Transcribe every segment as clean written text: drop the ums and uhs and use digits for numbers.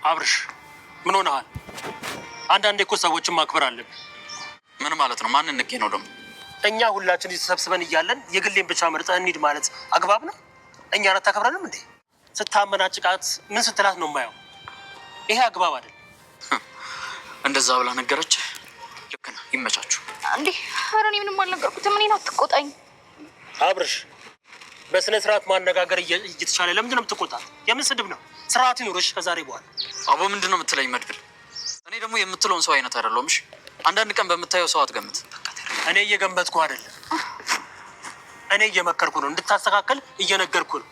አብርሽ ምን ሆነሃል? አንዳንዴ እኮ ሰዎችን ማክበር አለብን። ምን ማለት ነው? ማን እንገኝ ነው ደግሞ? እኛ ሁላችን ተሰብስበን እያለን የግሌን ብቻ መርጠህ እንሂድ ማለት አግባብ ነው? እኛ አታከብረንም እንዴ? ስታመናጭቃት ምን ስትላት ነው የማየው? ይሄ አግባብ አይደል? እንደዛ ብላ ነገረች። ልክ ነህ። ይመቻችሁ። እንዴ ኧረ እኔ ምንም አልነገርኩትም። እኔን አትቆጣኝ አብርሽ። በስነ ስርዓት ማነጋገር እየተቻለ ለምንድን ነው የምትቆጣት? የምን ስድብ ነው? ስርዓት ይኑርሽ ከዛሬ በኋላ። አቦ ምንድን ነው የምትለኝ መድብል? እኔ ደግሞ የምትለውን ሰው አይነት አይደለሁም። እሺ አንዳንድ ቀን በምታየው ሰው አትገምት። እኔ እየገመትኩ አይደለም፣ እኔ እየመከርኩ ነው። እንድታስተካከል እየነገርኩ ነው።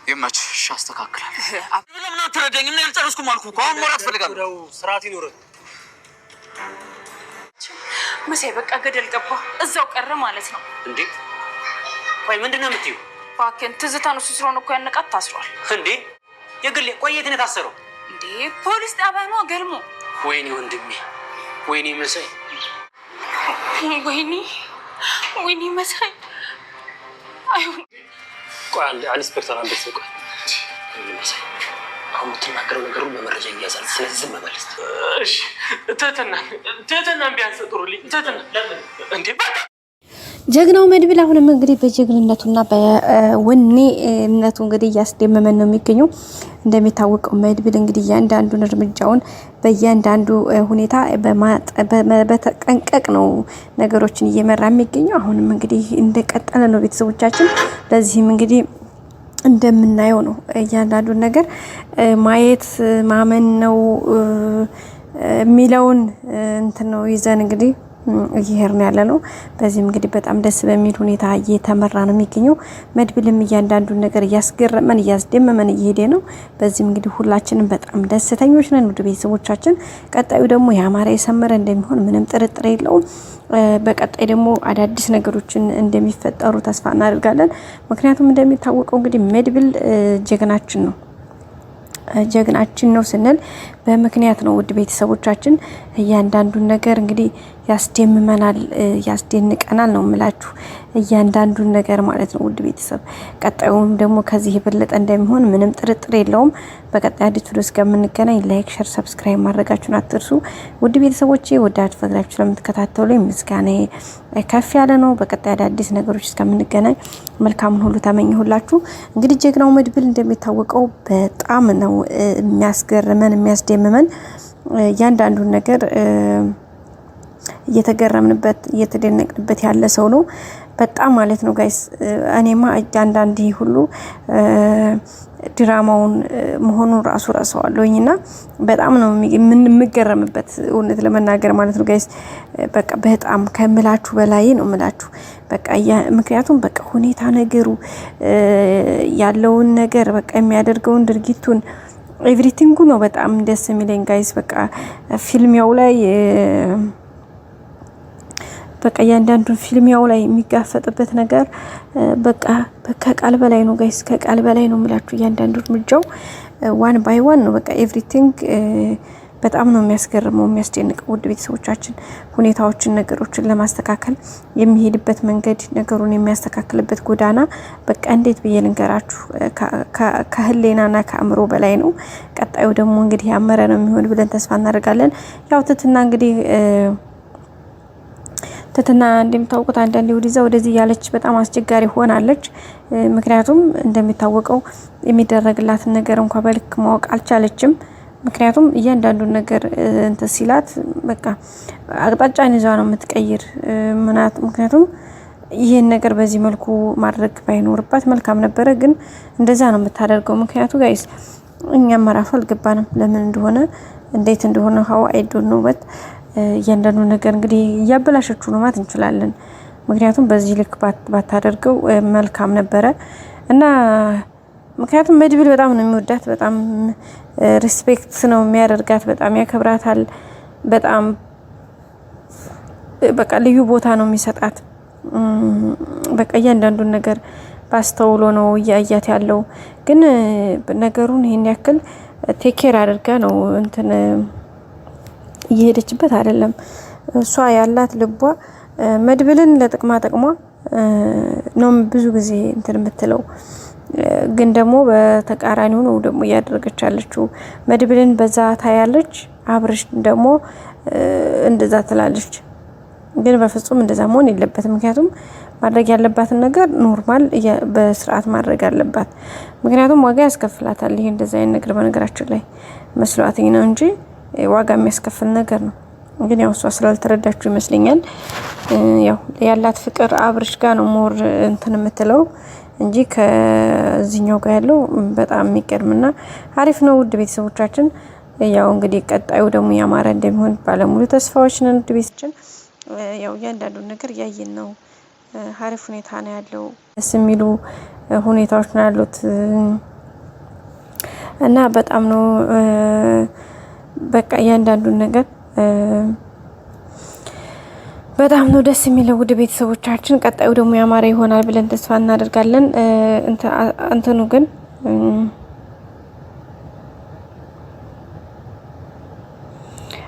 ይመችሽ። እሺ አስተካክላለሁ። ለምን አትረዳኝ? ምን ያልጨረስኩም አልኩ እኮ። አሁን ሞራት ፈልጋለሁ። ስርዓት ይኑር መሳይ። በቃ ገደል ገባ፣ እዛው ቀረ ማለት ነው እንዴ? ቆይ ምንድን ነው የምትይው? እባክህን ትዝታን እሱ ስለሆነ እኮ ያነቃት ታስሯል እንዴ? የግሌ ቆየት ነው የታሰረው እንዴ? ፖሊስ ጣቢያ ነው ገልሞ። ወይኔ ወንድሜ፣ ወይኔ መሳይ፣ ወይኔ መሳይ። አይሁን። ቆይ አንድ ኢንስፔክተር አንድ ሰው ቆይ መሳይ፣ አሁን የምትናገረው ነገር ሁሉ በመረጃ እያዛል። ስለዚህ ዝም መመለስ። እሺ ትህትና ቢያንስ ጥሩልኝ። ትህትና ለምን እንዴ? ጀግናው መድብል አሁንም እንግዲህ በጀግንነቱና በወኔነቱ እንግዲህ እያስደመመን ነው የሚገኘው። እንደሚታወቀው መድብል እንግዲህ እያንዳንዱን እርምጃውን በእያንዳንዱ ሁኔታ በተጠንቀቅ ነው ነገሮችን እየመራ የሚገኘው። አሁንም እንግዲህ እንደቀጠለ ነው ቤተሰቦቻችን። ለዚህም እንግዲህ እንደምናየው ነው እያንዳንዱን ነገር ማየት ማመን ነው የሚለውን እንትን ነው ይዘን እንግዲህ እየሄድን ያለ ነው። በዚህም እንግዲህ በጣም ደስ በሚል ሁኔታ እየተመራ ነው የሚገኘው። መድብልም እያንዳንዱን ነገር እያስገረመን እያስደመመን እየሄደ ነው። በዚህም እንግዲህ ሁላችንም በጣም ደስተኞች ነን ውድ ቤተሰቦቻችን። ቀጣዩ ደግሞ ያማረ የሰመረ እንደሚሆን ምንም ጥርጥር የለውም። በቀጣይ ደግሞ አዳዲስ ነገሮችን እንደሚፈጠሩ ተስፋ እናደርጋለን። ምክንያቱም እንደሚታወቀው እንግዲህ መድብል ጀግናችን ነው ስንል በምክንያት ነው ውድ ቤተሰቦቻችን። እያንዳንዱን ነገር እንግዲህ ያስደምመናል፣ ያስደንቀናል ነው የምላችሁ እያንዳንዱን ነገር ማለት ነው ውድ ቤተሰብ። ቀጣዩም ደግሞ ከዚህ የበለጠ እንደሚሆን ምንም ጥርጥር የለውም። በቀጣይ አዲስ ቪዲዮ እስከምንገናኝ ላይክ፣ ሼር፣ ሰብስክራይብ ማድረጋችሁን አትርሱ ውድ ቤተሰቦቼ። ወዳችሁ ፈቅዳችሁ ስለምትከታተሉኝ ምስጋና ከፍ ያለ ነው። በቀጣይ አዳዲስ ነገሮች እስከምንገናኝ መልካሙን ሁሉ ተመኘሁላችሁ። እንግዲህ ጀግናው መድብል እንደሚታወቀው በጣም ነው የሚያስገርመን የሚያስደምመን እያንዳንዱን ነገር እየተገረምንበት እየተደነቅንበት ያለ ሰው ነው በጣም ማለት ነው ጋይስ። እኔማ አንዳንዴ ሁሉ ድራማውን መሆኑን ራሱ ረሳዋለሁኝና በጣም ነው የምንገረምበት እውነት ለመናገር ማለት ነው ጋይስ። በቃ በጣም ከምላችሁ በላይ ነው ምላችሁ በቃ ምክንያቱም በቃ ሁኔታ ነገሩ ያለውን ነገር በቃ የሚያደርገውን ድርጊቱን ኤቭሪቲንጉ ነው በጣም ደስ የሚለኝ ጋይስ። በቃ ፊልሚያው ላይ በቃ እያንዳንዱን ፊልሚያው ላይ የሚጋፈጥበት ነገር በቃ ከቃል በላይ ነው ጋይስ፣ ከቃል በላይ ነው የምላችሁ። እያንዳንዱ እርምጃው ዋን ባይ ዋን ነው በቃ ኤቭሪቲንግ በጣም ነው የሚያስገርመው የሚያስደንቀው ውድ ቤተሰቦቻችን። ሁኔታዎችን ነገሮችን ለማስተካከል የሚሄድበት መንገድ ነገሩን የሚያስተካክልበት ጎዳና በቃ እንዴት ብዬ ልንገራችሁ ከህሌናና ከአእምሮ በላይ ነው። ቀጣዩ ደግሞ እንግዲህ ያመረ ነው የሚሆን ብለን ተስፋ እናደርጋለን። ያው ትትና እንደምታውቁት አንዳንዴ ወደዚህ ያለች በጣም አስቸጋሪ ሆናለች። ምክንያቱም እንደሚታወቀው የሚደረግላትን ነገር እንኳን በልክ ማወቅ አልቻለችም። ምክንያቱም እያንዳንዱን ነገር እንትን ሲላት በቃ አቅጣጫን ይዛ ነው የምትቀይር። ምክንያቱም ይሄን ነገር በዚህ መልኩ ማድረግ ባይኖርባት መልካም ነበረ፣ ግን እንደዛ ነው የምታደርገው። ምክንያቱ ጋይስ እኛም ራሱ አልገባንም ለምን እንደሆነ እንዴት እንደሆነ ሀው አይዶን ነው በት እያንዳንዱ ነገር እንግዲህ እያበላሸችው ነው ማለት እንችላለን። ምክንያቱም በዚህ ልክ ባታደርገው መልካም ነበረ እና ምክንያቱም መድብል በጣም ነው የሚወዳት፣ በጣም ሪስፔክት ነው የሚያደርጋት፣ በጣም ያከብራታል፣ በጣም በቃ ልዩ ቦታ ነው የሚሰጣት። በቃ እያንዳንዱን ነገር ባስተውሎ ነው እያያት ያለው። ግን ነገሩን ይሄን ያክል ቴኬር አድርጋ ነው እንትን እየሄደችበት አይደለም። እሷ ያላት ልቧ መድብልን ለጥቅማ ጥቅሟ ነው ብዙ ጊዜ እንትን የምትለው ግን ደግሞ በተቃራኒው ነው ደግሞ እያደረገች ያለችው። መድብልን በዛ ታያለች፣ አብርሽ ደግሞ እንደዛ ትላለች። ግን በፍጹም እንደዛ መሆን የለበትም። ምክንያቱም ማድረግ ያለባትን ነገር ኖርማል በስርዓት ማድረግ አለባት። ምክንያቱም ዋጋ ያስከፍላታል። ይሄ እንደዛ አይነት ነገር በነገራችን ላይ መስሏትኝ ነው እንጂ ዋጋ የሚያስከፍል ነገር ነው። ግን ያው እሷ ስላልተረዳችሁ ይመስለኛል ያው ያላት ፍቅር አብርሽ ጋር ነው ሞር እንትን የምትለው እንጂ ከዚህኛው ጋር ያለው በጣም የሚገርምና አሪፍ ነው። ውድ ቤተሰቦቻችን ያው እንግዲህ ቀጣዩ ደግሞ ያማረ እንደሚሆን ባለሙሉ ተስፋዎች ነን። ውድ ቤተሰቦቻችን ያው እያንዳንዱን ነገር ያየን ነው። አሪፍ ሁኔታ ነው ያለው። ደስ የሚሉ ሁኔታዎች ነው ያሉት እና በጣም ነው በቃ እያንዳንዱን ነገር በጣም ነው ደስ የሚለው። ውድ ቤተሰቦቻችን ቀጣዩ ደግሞ ያማረ ይሆናል ብለን ተስፋ እናደርጋለን። እንትኑ ግን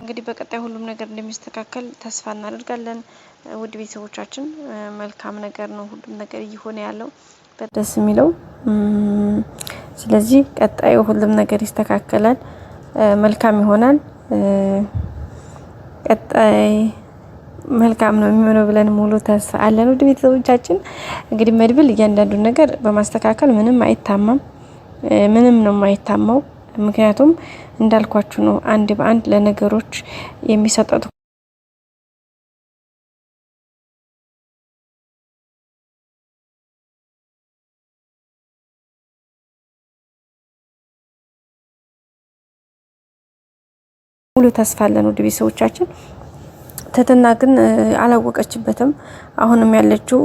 እንግዲህ በቀጣይ ሁሉም ነገር እንደሚስተካከል ተስፋ እናደርጋለን። ውድ ቤተሰቦቻችን መልካም ነገር ነው ሁሉም ነገር እየሆነ ያለው ደስ የሚለው። ስለዚህ ቀጣዩ ሁሉም ነገር ይስተካከላል፣ መልካም ይሆናል። ቀጣይ መልካም ነው የሚሆነው ብለን ሙሉ ተስፋ አለን። ውድ ቤተሰቦቻችን እንግዲህ መድብል እያንዳንዱን ነገር በማስተካከል ምንም አይታማም፣ ምንም ነው የማይታማው። ምክንያቱም እንዳልኳችሁ ነው አንድ በአንድ ለነገሮች የሚሰጠው ሙሉ ተስፋ አለን። ውድ ቤተሰቦቻችን ትህትና ግን አላወቀችበትም። አሁንም ያለችው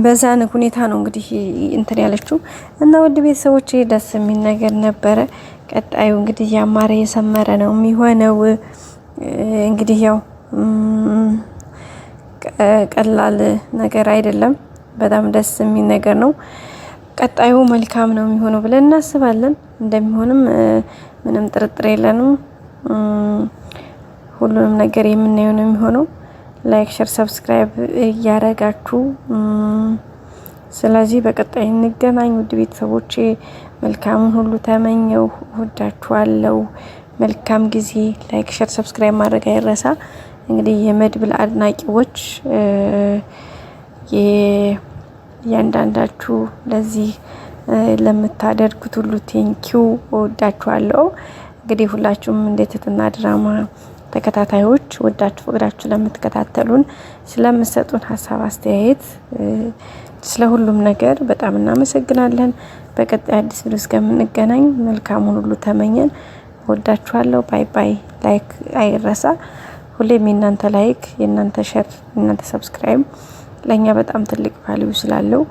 በዛን ሁኔታ ነው እንግዲህ እንትን ያለችው እና ውድ ቤተሰቦች ደስ የሚል ነገር ነበረ። ቀጣዩ እንግዲህ ያማረ የሰመረ ነው የሚሆነው። እንግዲህ ያው ቀላል ነገር አይደለም፣ በጣም ደስ የሚል ነገር ነው። ቀጣዩ መልካም ነው የሚሆነው ብለን እናስባለን። እንደሚሆንም ምንም ጥርጥር የለንም። ሁሉንም ነገር የምናየው ነው የሚሆነው። ላይክ፣ ሼር፣ ሰብስክራይብ እያረጋችሁ ስለዚህ በቀጣይ እንገናኝ። ውድ ቤተሰቦቼ መልካሙን ሁሉ ተመኘው። ወዳችኋለሁ። መልካም ጊዜ። ላይክ፣ ሼር፣ ሰብስክራይብ ማድረግ አይረሳ። እንግዲህ የመድብል አድናቂዎች እያንዳንዳችሁ ለዚህ ለምታደርጉት ሁሉ ቴንኪው፣ ወዳችኋለሁ። እንግዲህ ሁላችሁም እንደ ትህትና ድራማ ተከታታዮች ወዳችሁ ፈቅዳችሁ ለምትከታተሉን ስለምትሰጡን ሀሳብ አስተያየት፣ ስለ ሁሉም ነገር በጣም እናመሰግናለን። በቀጣይ አዲስ ቪዲዮ እስከምንገናኝ መልካሙን ሁሉ ተመኘን። ወዳችኋለሁ። ባይ ባይ። ላይክ አይረሳ። ሁሌም የእናንተ ላይክ፣ የእናንተ ሼር፣ የእናንተ ሰብስክራይብ ለኛ በጣም ትልቅ ቫልዩ ስላለው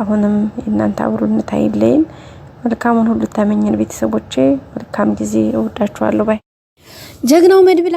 አሁንም የእናንተ አብሮነት አይለየን። መልካሙን ሁሉ ተመኘን ቤተሰቦቼ። መልካም ጊዜ። እወዳችኋለሁ። ባይ። ጀግናው መድብል